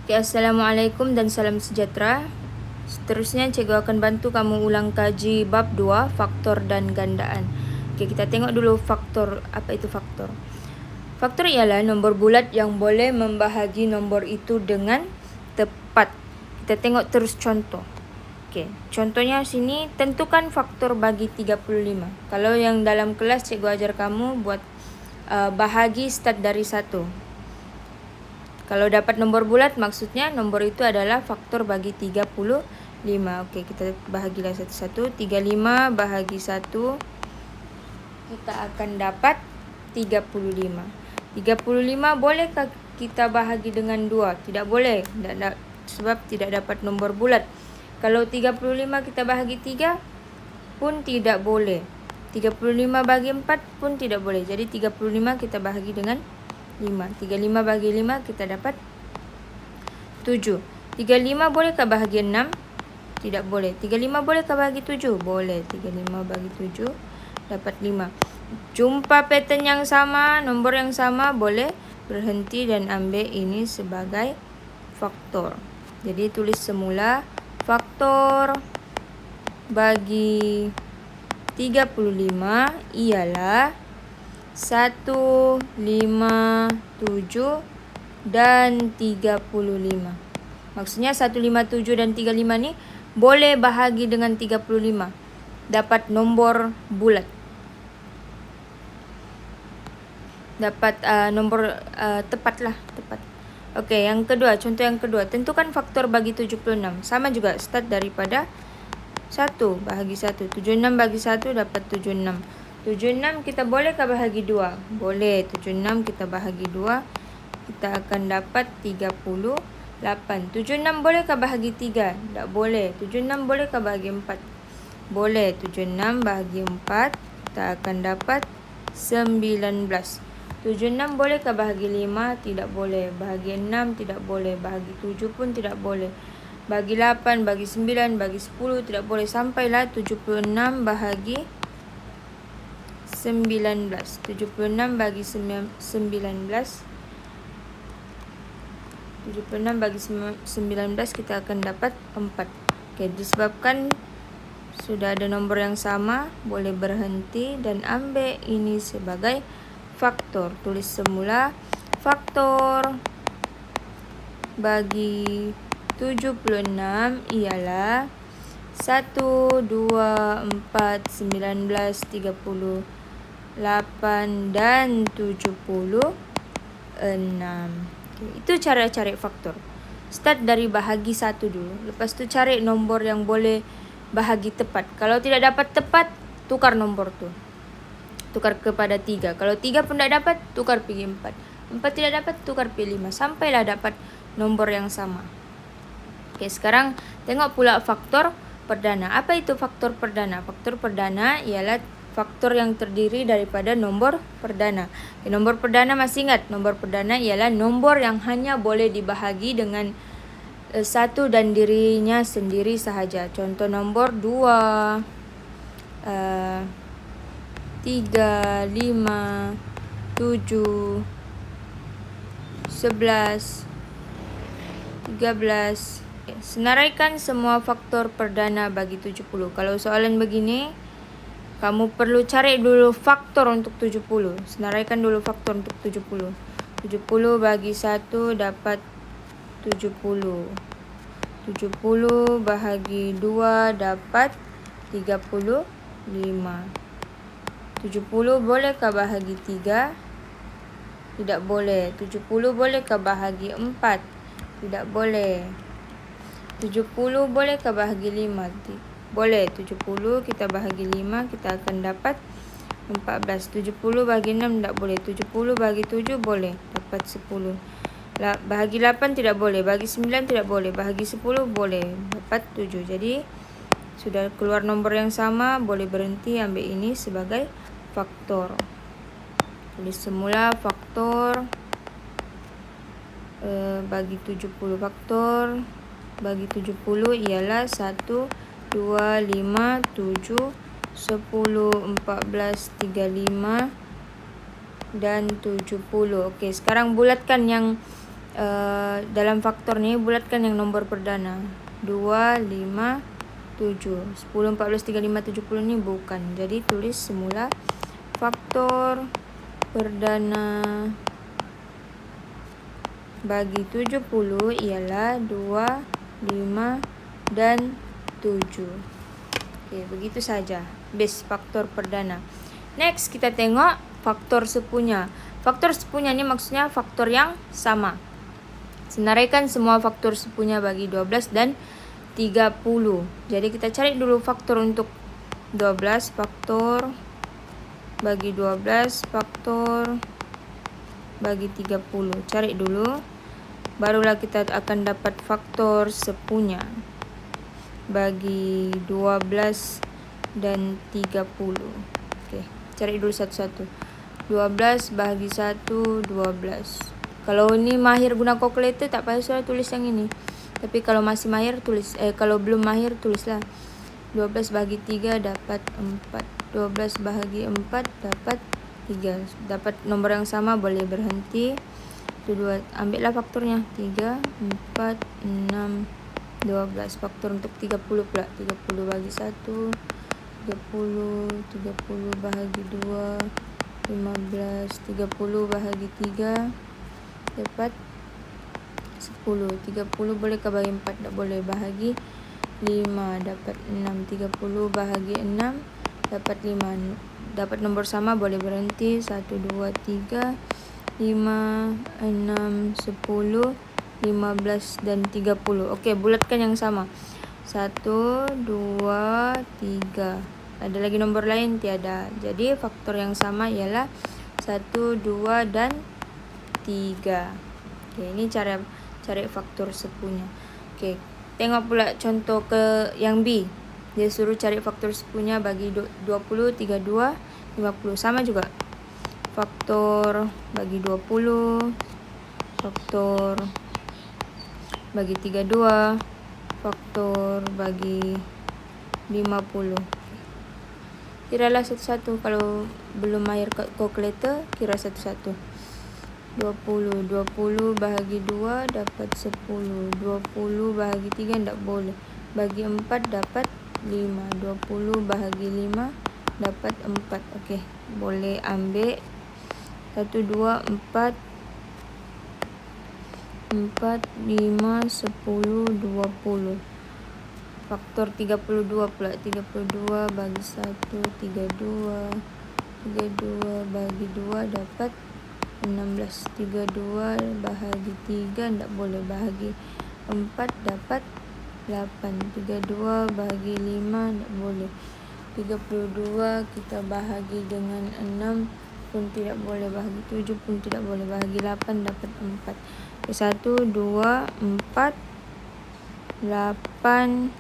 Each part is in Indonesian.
Oke, assalamualaikum dan salam sejahtera. Seterusnya cikgu akan bantu kamu ulang kaji bab 2 faktor dan gandaan. Oke, kita tengok dulu faktor. Apa itu faktor? Faktor ialah nombor bulat yang boleh membahagi nombor itu dengan tepat. Kita tengok terus contoh. Oke, contohnya sini tentukan faktor bagi 35. Kalau yang dalam kelas cikgu ajar kamu buat bahagi start dari 1. Kalau dapat nombor bulat maksudnya nombor itu adalah faktor bagi 35. Oke, kita bahagilah satu-satu. 35 bahagi 1 kita akan dapat 35. 35 bolehkah kita bahagi dengan 2? Tidak boleh, sebab tidak dapat nombor bulat. Kalau 35 kita bahagi 3 pun tidak boleh. 35 bagi 4 pun tidak boleh. Jadi 35 kita bahagi dengan 5. 35 bagi 5 kita dapat 7. 35 bolehkah bahagi 6? Tidak boleh. 35 bolehkah bahagi 7? Boleh. 35 bagi 7 dapat 5. Jumpa pattern yang sama, nombor yang sama, boleh berhenti dan ambil ini sebagai faktor. Jadi tulis semula faktor bagi 35 ialah 1, 5, 7 dan 35. Maksudnya 1, 5, 7 dan 35 ni boleh bahagi dengan 35. Dapat nombor bulat. Dapat nombor tepat lah, tepat. Okey, yang kedua, contoh yang kedua. Tentukan faktor bagi 76. Sama juga, start daripada 1 bahagi 1. 76 bagi 1 dapat 76. 76 kita bolehkah bahagi 2? Boleh. 76 kita bahagi 2. Kita akan dapat 38. 76 bolehkah bahagi 3? Tak boleh. 76 bolehkah bahagi 4? Boleh. 76 bahagi 4 kita akan dapat 19. 76 bolehkah bahagi 5? Tidak boleh. Bahagi 6 tidak boleh. Bahagi 7 pun tidak boleh. Bagi 8, bagi 9, bagi 10 tidak boleh. Sampailah 76 bahagi 19. 76 bagi 19. 76 bagi 19 kita akan dapat 4. Okey, disebabkan sudah ada nombor yang sama, boleh berhenti dan ambil ini sebagai faktor. Tulis semula faktor bagi 76 ialah 1, 2, 4, 19, 38 dan 76. Okay, itu cara cari faktor. Start dari bahagi 1 dulu. Lepas tu cari nombor yang boleh bahagi tepat. Kalau tidak dapat tepat, tukar nombor tu. Tukar kepada 3. Kalau 3 pun tidak dapat, tukar pergi 4. 4 tidak dapat, tukar pergi 5. Sampailah dapat nombor yang sama. Okey, sekarang tengok pula faktor perdana. Apa itu faktor perdana? Faktor perdana ialah faktor yang terdiri daripada nombor perdana. Okay, nombor perdana masih ingat? Nombor perdana ialah nombor yang hanya boleh dibahagi dengan 1 dan dirinya sendiri sahaja. Contoh nombor 2, 3, 5, 7, 11, 13. Okay, senaraikan semua faktor perdana bagi 70. Kalau soalan begini, kamu perlu cari dulu faktor untuk 70. Senaraikan dulu faktor untuk 70. 70 bagi 1 dapat 70. 70 bahagi 2 dapat 35. 70 bolehkah bahagi 3? Tidak boleh. 70 bolehkah bahagi 4? Tidak boleh. 70 bolehkah bahagi 5? Boleh. 70 kita bahagi 5 kita akan dapat 14. 70 bagi 6 tidak boleh. 70 bagi 7 boleh. Dapat 10. Bahagi 8 tidak boleh. Bagi 9 tidak boleh. Bahagi 10 boleh. Dapat 7. Jadi sudah keluar nombor yang sama, boleh berhenti, ambil ini sebagai faktor. Tulis semula faktor bagi 70. Faktor bagi 70 ialah 1, 2, 5, 7, 10, 14, 35 dan 70. Okey, sekarang bulatkan yang dalam faktor nih bulatkan yang nomor perdana 2, 5, 7. 10, 14, 35, 70 ini bukan. Jadi tulis semula faktor perdana bagi 70 ialah 2, 5, dan 7. Oke, begitu saja base faktor perdana. Next, kita tengok faktor sepunya. Faktor sepunya ini maksudnya faktor yang sama. Senaraikan semua faktor sepunya bagi 12 dan 30. Jadi kita cari dulu faktor untuk 12, faktor bagi 12, faktor bagi 30. Cari dulu. Barulah kita akan dapat faktor sepunya bagi 12 dan 30. Oke, cari dulu satu-satu. 12 bahagi 1, 12. Kalau ini mahir guna calculator tak payah tulis yang ini. Tapi kalau masih mahir tulis, kalau belum mahir tulislah 12 bahagi 3 dapat 4. 12 bahagi 4 dapat 3. Dapat nomor yang sama, boleh berhenti. Itu 2. Ambillah faktornya 3, 4, 6, 12. Faktor untuk 30 pula. 30 bahagi 1, 30, 30 bahagi 2, 15, 30 bahagi 3 dapat 10. 30 boleh ke bagi 4? Tak boleh. Bahagi 5 dapat 6. 30 bahagi 6 dapat 5. Dapat nomor sama, boleh berhenti. 1, 2, 3, 5, 6, 10, 15 dan 30. Okey, bulatkan yang sama. 1, 2, 3. Ada lagi nomor lain? Tiada. Jadi faktor yang sama ialah 1, 2 dan 3. Okey, ini cara cari faktor sepunya. Okey, tengok pula contoh ke yang B. Dia suruh cari faktor sepunya bagi 20, 32, 50. Sama juga. Faktor bagi 20, faktor bagi 32, faktor bagi 50. Kiralah satu-satu. Kalau belum mahir calculator, kira satu-satu. 20 bahagi 2 dapat 10. 20 bahagi 3 tak boleh. Bagi 4 dapat 5. 20 bahagi 5 dapat 4. Okey, boleh ambil 1, 2, 4, 4, 5, 10, 20. Faktor 32 pula. 32 bagi 1, 32. 32 bagi 2 dapat 16. 32 bahagi 3 tak boleh. Bahagi 4 dapat 8. 32 bahagi 5 tak boleh. 32 kita bahagi dengan 6 pun tidak boleh. Bahagi 7 pun tidak boleh. Bahagi 8 dapat 4. 1, 2, 4, 8,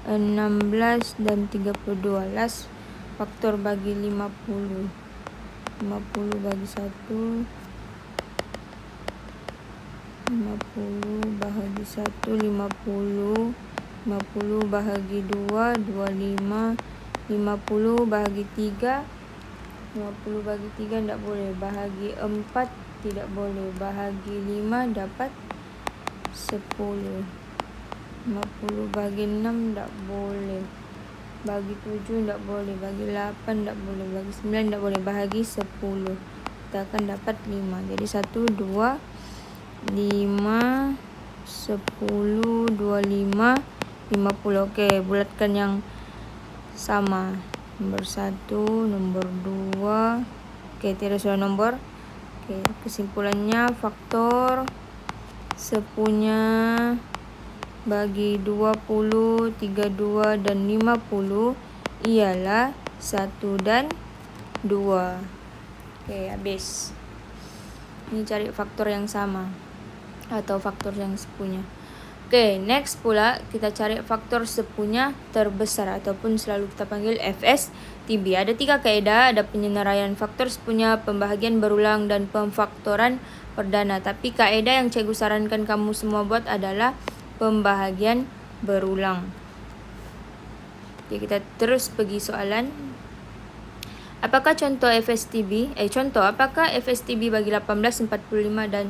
16 dan 32. Last faktor bagi 50. 50 bagi 1, 50 bahagi 1, 50. 50 bahagi 2, 25. 50 bahagi 3, 50 bagi 3 tak boleh. Bahagi 4 tidak boleh. Bahagi 5 dapat 10. 50 bagi 6 tak boleh. Bagi 7 tak boleh. Bagi 8 tak boleh. Bagi 9 tak boleh. Bahagi 10. Kita akan dapat 5. Jadi 1, 2, 5, 10, 25, 50. Okey, bulatkan yang sama. Nombor 1, nombor 2. Okey, tiada soal nombor. Okey, kesimpulannya faktor sepunya bagi 20, 32 dan 50 ialah 1 dan 2. Okey, habis. Ini cari faktor yang sama atau faktor yang sepunya. Okey, next pula kita cari faktor sepunya terbesar ataupun selalu kita panggil FSTB. Ada 3 kaedah, ada penyenaraian faktor sepunya, pembahagian berulang dan pemfaktoran perdana. Tapi kaedah yang cikgu sarankan kamu semua buat adalah pembahagian berulang. Okey, kita terus pergi soalan. Apakah contoh FSTB? Apakah FSTB bagi 18, 45 dan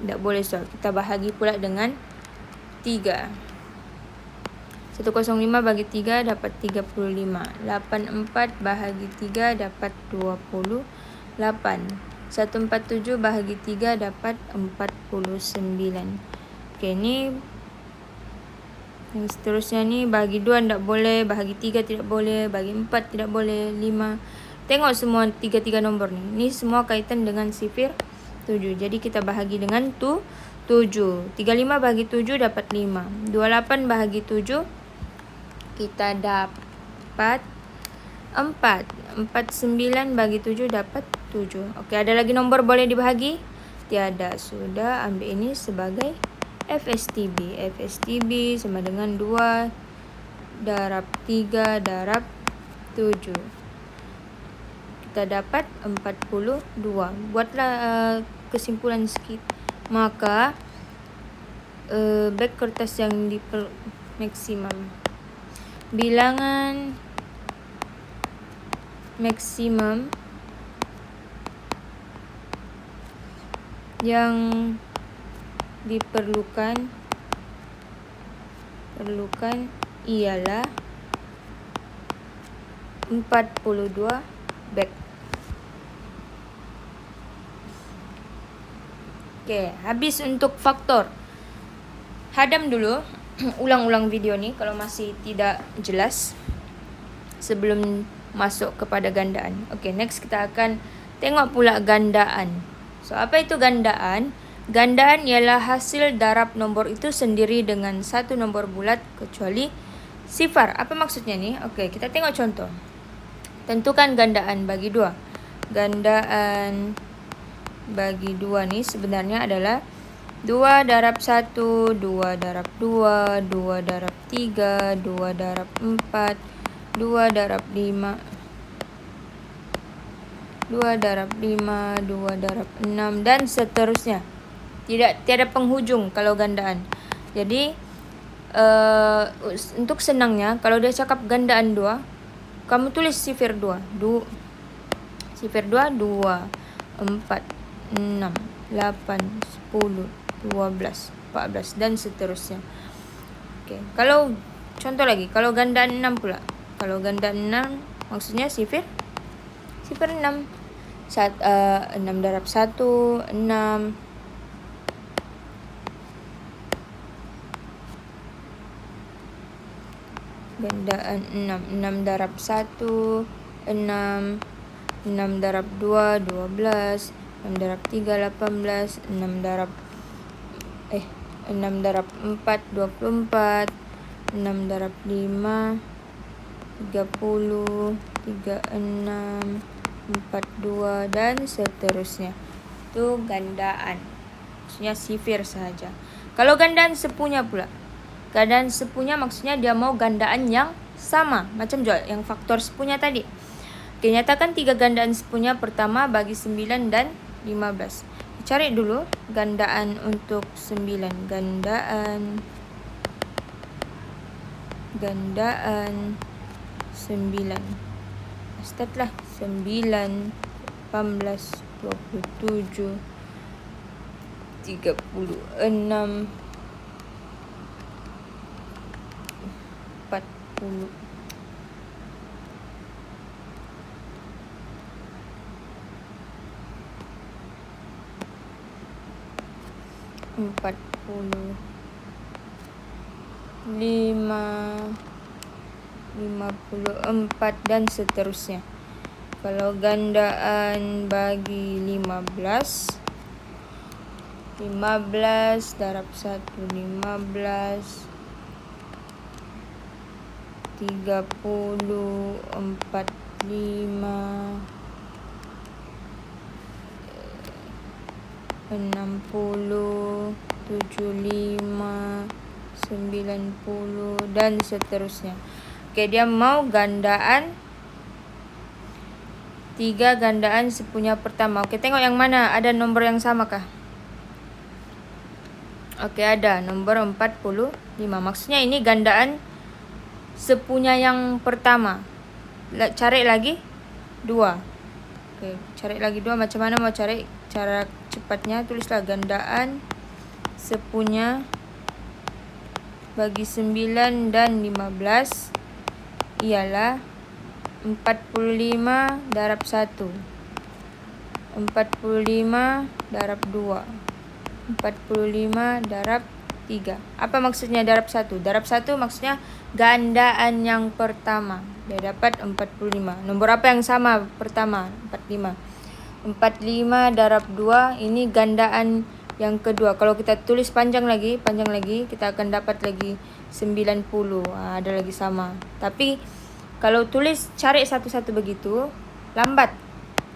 Tidak boleh soal. Kita bahagi pula dengan 3. 105 bagi 3 dapat 35. 84 bahagi 3 dapat 28. 147 bahagi 3 dapat 49. Oke, ini yang seterusnya ni bagi 2 tidak boleh, bahagi 3 tidak boleh, bagi 4 tidak boleh, 5. Tengok semua 3 nombor ni. Ini semua kaitan dengan sifir 7. Jadi kita bahagi dengan 7. 35 bahagi 7 dapat 5. 28 bahagi 7 kita dapat 4. 49 bagi 7 dapat 7. Okey, ada lagi nombor boleh dibahagi? Tiada. Sudah, ambil ini sebagai FSTB. FSTB sama dengan 2 darab 3 darab 7. Kita dapat 42. Buatlah kesimpulan sikit. Maka back kertas yang maksimum. Bilangan maksimum yang diperlukan ialah 42 back. Okey, habis untuk faktor. Hadam dulu, ulang-ulang video ni kalau masih tidak jelas sebelum masuk kepada gandaan. Okey, next kita akan tengok pula gandaan. So, apa itu gandaan? Gandaan ialah hasil darab nombor itu sendiri dengan satu nombor bulat kecuali sifar. Apa maksudnya ni? Okey, kita tengok contoh. Tentukan gandaan bagi 2. Gandaan bagi 2 ni sebenarnya adalah 2 darab 1, 2 darab 2, 2 darab 3, 2 darab 4, 2 darab 5, 2 darab 5, 2 darab 6 dan seterusnya. Tiada penghujung kalau gandaan. Jadi untuk senangnya kalau dia cakap gandaan 2, kamu tulis sifir 2. Sifir 2 2, 4, 6, 8, 10, 12, 14 dan seterusnya. Okey, kalau contoh lagi, kalau gandaan 6 pula. Kalau gandaan 6 maksudnya sifir 6. 6 darab 1, 6. Gandaan 6 darab 1, 6. 6 darab 2, 12. 6 darab 3, 18. 6 darab 4, 24. 6 darab 5, 30. 36, 42 dan seterusnya. Itu gandaan. Maksudnya sifir sahaja. Kalau gandaan sepunya pula. Gandaan sepunya maksudnya dia mau gandaan yang sama. Macam juga yang faktor sepunya tadi. Okey, nyatakan 3 gandaan sepunya pertama bagi 9 dan 15. Cari dulu gandaan untuk 9. Gandaan 9. Startlah. 9, 18, 27, 36, 40. Empat puluh 54 dan seterusnya. Kalau gandaan bagi 15 darab 1, 15, 30, 45, 60, 75, 90 dan seterusnya. Okey, dia mau gandaan 3 gandaan sepunya pertama. Okey, tengok yang mana ada nombor yang sama kah? Okey, ada nombor 45. Maksudnya ini gandaan sepunya yang pertama. Cari lagi 2. Okey, cari lagi 2. Macam mana mau cari? cepatnya tulislah gandaan sepunya bagi 9 dan 15 ialah 45 darab 1, 45 darab 2, 45 darab 3. Apa maksudnya darab 1? Darab 1 maksudnya gandaan yang pertama. Dia dapat 45. Nomor apa yang sama pertama? 45. 45 darab 2 ini gandaan yang kedua. Kalau kita tulis panjang lagi, kita akan dapat lagi 90. Ada lagi sama. Tapi kalau tulis cari satu-satu begitu, lambat.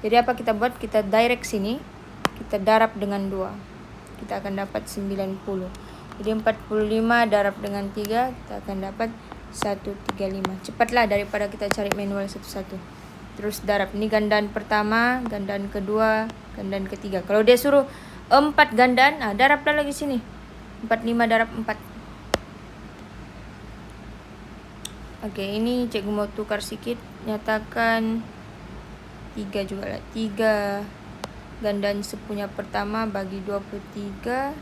Jadi apa kita buat? Kita direct sini, kita darab dengan 2. Kita akan dapat 90. Jadi 45 darab dengan 3, kita akan dapat 135. Cepatlah daripada kita cari manual satu-satu. Terus darab. Ini gandaan pertama, gandaan kedua, gandaan ketiga. Kalau dia suruh 4 gandaan, darablah lagi sini. 45 darab 4. Oke, ini cikgu mau tukar sedikit. Nyatakan 3 juga lah. 3 gandaan sepunya pertama bagi 23.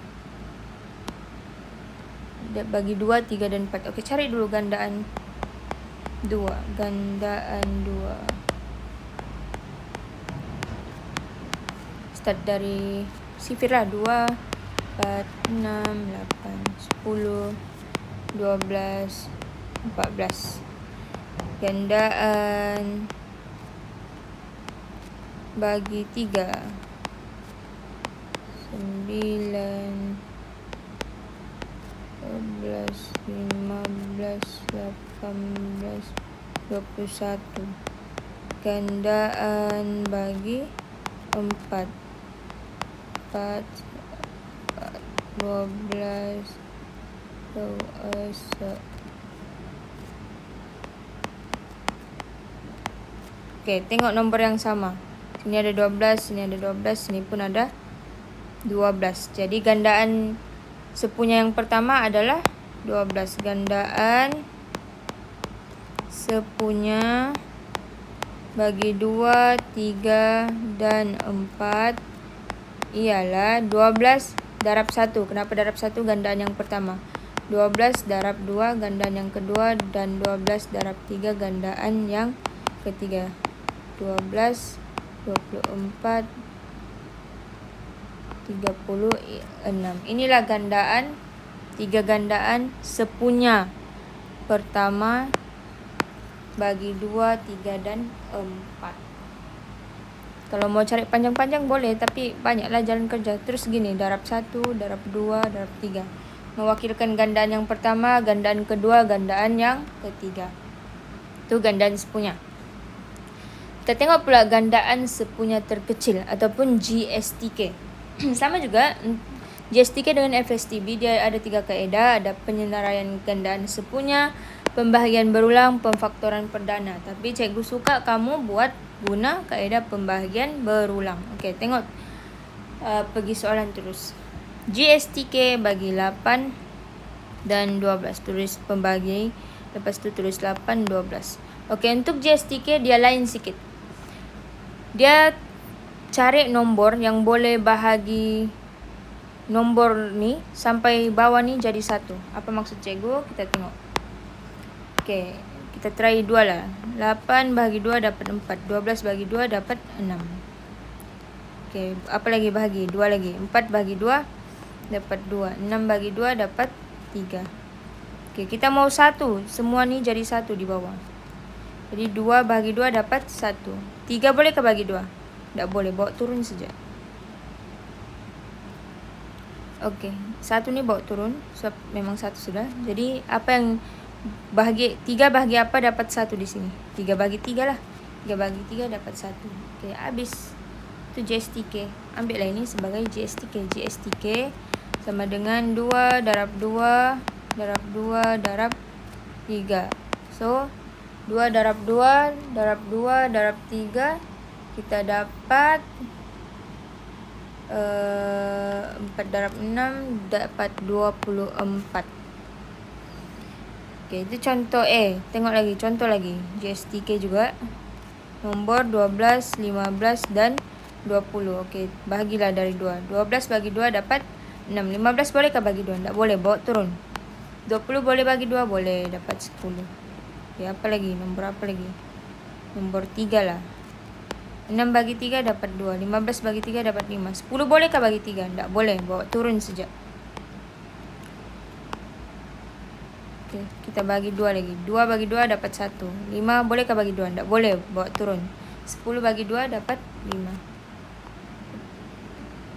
Bagi 2, 3, dan 4. Oke, cari dulu gandaan 2. Gandaan 2. Start dari sifir lah. 2, 4, 6, 8, 10, 12, 14. Gandaan bagi 3. 9, 12, 15, 18, 21. Gandaan bagi 4. 4, 12, 12. Oke, tengok nomor yang sama. Sini ada 12, sini ada 12, sini pun ada 12. Jadi gandaan sepunya yang pertama adalah 12. Gandaan sepunya bagi 2, 3, dan 4 ialah 12 darab 1. Kenapa darab 1? Gandaan yang pertama. 12 darab 2 gandaan yang kedua, dan 12 darab 3 gandaan yang ketiga. 12, 24, 36. Inilah gandaan, 3 gandaan sepunya pertama bagi 2, 3, dan 4. Kalau mau cari panjang-panjang boleh, tapi banyaklah jalan kerja. Terus gini, darab 1, darab 2, darab 3. Mewakilkan gandaan yang pertama, gandaan kedua, gandaan yang ketiga. Itu gandaan sepunya. Kita tengok pula gandaan sepunya terkecil ataupun GSTK. Sama juga, GSTK dengan FSTB dia ada 3 kaedah. Ada penyenaraian gandaan sepunya, pembahagian berulang, pemfaktoran perdana. Tapi cikgu suka kamu buat guna kaedah pembahagian berulang. Okey, tengok pergi soalan terus. GSTK bagi 8 dan 12. Tulis pembagi, lepas tu tulis 8, 12. Okey, untuk GSTK dia lain sikit. Dia cari nombor yang boleh bahagi nombor ni sampai bawah ni jadi 1. Apa maksud cikgu? Kita tengok. Okey, kita try 2 lah. 8 bahagi 2 dapat 4. 12 bahagi 2 dapat 6. Okey, apa lagi bahagi? 2 lagi. 4 bahagi 2 dapat 2. 6 bahagi 2 dapat 3. Okey, kita mau 1. Semua ni jadi 1 di bawah. Jadi 2 bahagi 2 dapat 1. 3 boleh ke bagi 2? Tak boleh, bawa turun saja. Okey, 1 ni bawa turun. So, memang 1 sudah. Jadi apa yang bahagi 3 bahagi apa dapat 1 di sini? 3 bahagi 3 lah. 3 bahagi 3 dapat 1. Okey, habis. Itu GSTK. Ambil lah ini sebagai GSTK. GSTK sama dengan 2 darab 2 darab 2 darab 3. So, 2 darab 2 darab 2 darab 3 kita dapat 4 darab 6 dapat 24. Okey, itu contoh Tengok lagi contoh lagi. GSTK juga. Nombor 12, 15 dan 20. Okey, bahagilah dari 2. 12 bagi 2 dapat 6. 15 bolehkah bagi 2? Tak boleh, bawa turun. 20 boleh bagi 2? Boleh, dapat 10. Okey, apa lagi? Nombor apa lagi? Nombor 3 lah. 6 bagi 3 dapat 2. 15 bagi 3 dapat 5. 10 bolehkah bagi 3? Tak boleh, bawa turun saja. Okey, kita bagi 2 lagi. 2 bagi 2 dapat 1. 5 bolehkah bagi 2? Tak boleh, bawa turun. 10 bagi 2 dapat 5.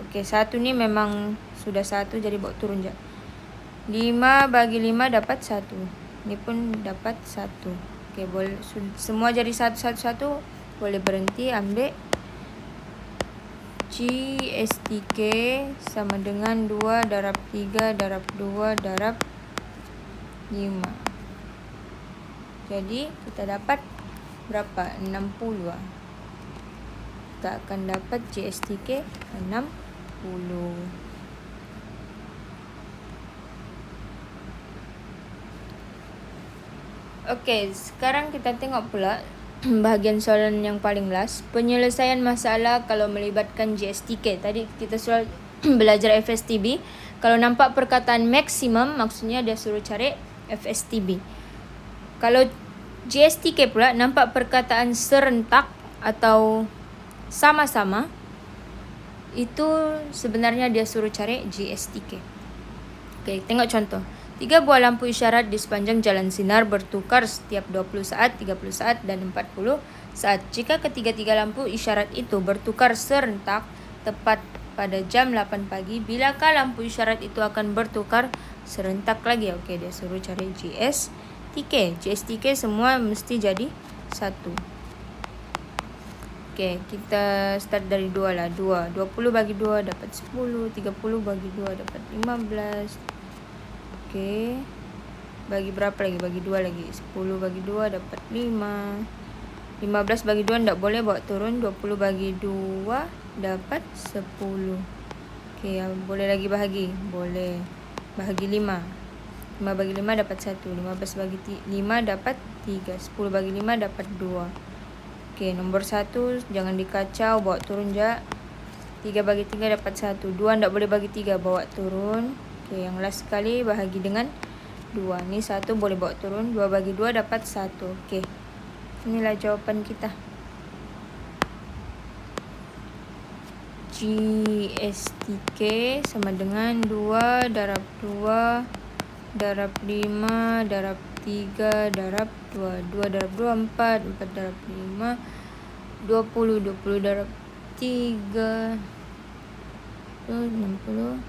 Okey, 1 ni memang sudah 1 jadi bawa turun je. 5 bagi 5 dapat 1. Ni pun dapat 1. Okey, boleh semua jadi 1 1 1. Boleh berhenti, ambil GSTK sama dengan 2 darab 3 darab 2 darab 5. Jadi kita dapat berapa? 60 lah. Kita akan dapat GSTK 60. Okey, sekarang kita tengok pula bahagian soalan yang paling last. Penyelesaian masalah kalau melibatkan GSTK. Tadi kita sudah belajar FSTB. Kalau nampak perkataan maksimum, maksudnya dia suruh cari FSTB. Kalau GSTK pula nampak perkataan serentak atau sama-sama, itu sebenarnya dia suruh cari GSTK. Okey, tengok contoh. 3 buah lampu isyarat di sepanjang jalan sinar bertukar setiap 20 saat, 30 saat, dan 40 saat. Jika ketiga-tiga lampu isyarat itu bertukar serentak tepat pada jam 8 pagi, bilakah lampu isyarat itu akan bertukar serentak lagi? Okey, dia suruh cari GSTK. GSTK semua mesti jadi 1. Okey, kita start dari 2 lah. 2. 20 bagi 2 dapat 10. 30 bagi 2 dapat 15. Okey. Bagi berapa lagi? Bagi 2 lagi. 10 bagi 2 dapat 5. 15 bagi 2 tak boleh, bawa turun. 20 bagi 2 dapat 10. Okey, boleh lagi bahagi? Boleh. Bahagi 5. 5 bagi 5 dapat 1. 15 bagi 5 dapat 3. 10 bagi 5 dapat 2. Okey, nombor 1 jangan dikacau, bawa turun je. 3 bagi 3 dapat 1. 2 tak boleh bagi 3, bawa turun. Okey, yang last sekali bahagi dengan 2. Ni 1 boleh bawa turun. 2 bagi 2 dapat 1. Okey, inilah jawapan kita. GSTK sama dengan 2 darab 2 darab 5 darab 3 darab 2. 2 darab 2, 4. 4 darab 5, 20. 20 darab 3, 60.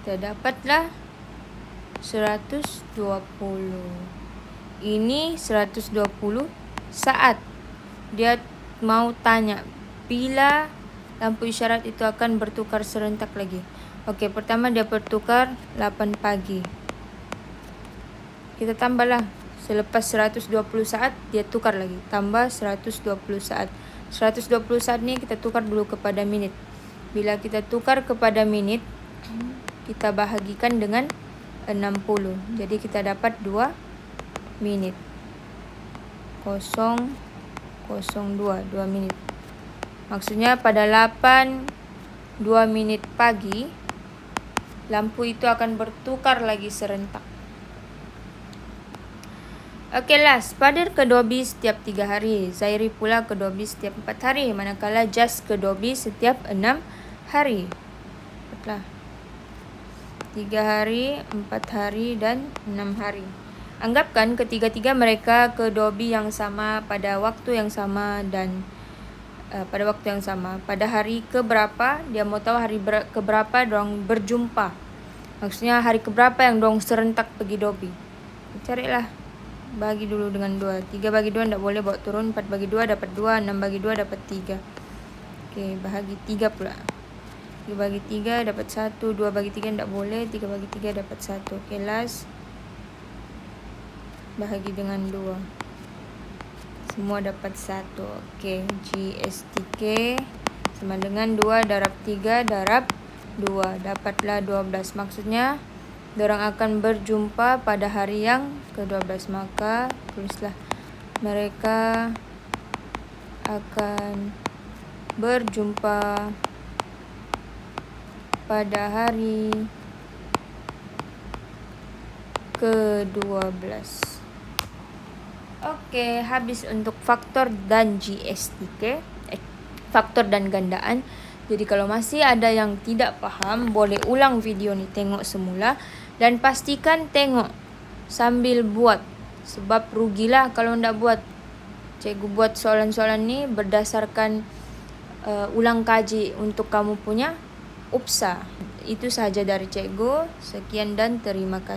Kita dapatlah 120. Ini 120 saat. Dia mau tanya bila lampu isyarat itu akan bertukar serentak lagi. Okey, pertama dia bertukar 8 pagi. Kita tambahlah. Selepas 120 saat, dia tukar lagi. Tambah 120 saat. 120 saat ni kita tukar dulu kepada minit. Bila kita tukar kepada minit, kita bahagikan dengan 60. Jadi kita dapat 2 minit. 0.02, 2 minit. Maksudnya pada 8.2 minit pagi, lampu itu akan bertukar lagi serentak. Okey, last. Padir ke Dobi setiap 3 hari. Zairi pula ke Dobi setiap 4 hari. Manakala Jas ke Dobi setiap 6 hari. Betul. 3 hari, 4 hari, dan 6 hari. Anggapkan ketiga-tiga mereka ke Dobi yang sama pada waktu yang sama dan pada waktu yang sama. Pada hari keberapa, dia mau tahu hari keberapa diorang berjumpa. Maksudnya hari keberapa yang diorang serentak pergi Dobi. Carilah. Bagi dulu dengan 2. 3 bagi 2 tak boleh, bawa turun. 4 bagi 2 dapat 2. 6 bagi 2 dapat 3. Okey, bahagi 3 pula. 3 bagi 3 dapat 1. 2 bagi 3 tak boleh. 3 bagi 3 dapat 1. Okey, last. Bahagi dengan 2. Semua dapat 1. Okey, GSTK sama dengan 2 darab 3 darab 2. Dapatlah 12. Maksudnya diorang akan berjumpa pada hari yang ke-12. Maka tulislah mereka akan berjumpa pada hari ke-12. Oke, habis untuk faktor dan GST, faktor dan gandaan. Jadi kalau masih ada yang tidak paham, boleh ulang video nih, tengok semula. Dan pastikan tengok sambil buat. Sebab rugilah kalau ndak buat. Cikgu buat soalan-soalan nih berdasarkan ulang kaji untuk kamu punya UPSA. Itu saja dari cikgu. Sekian dan terima kasih.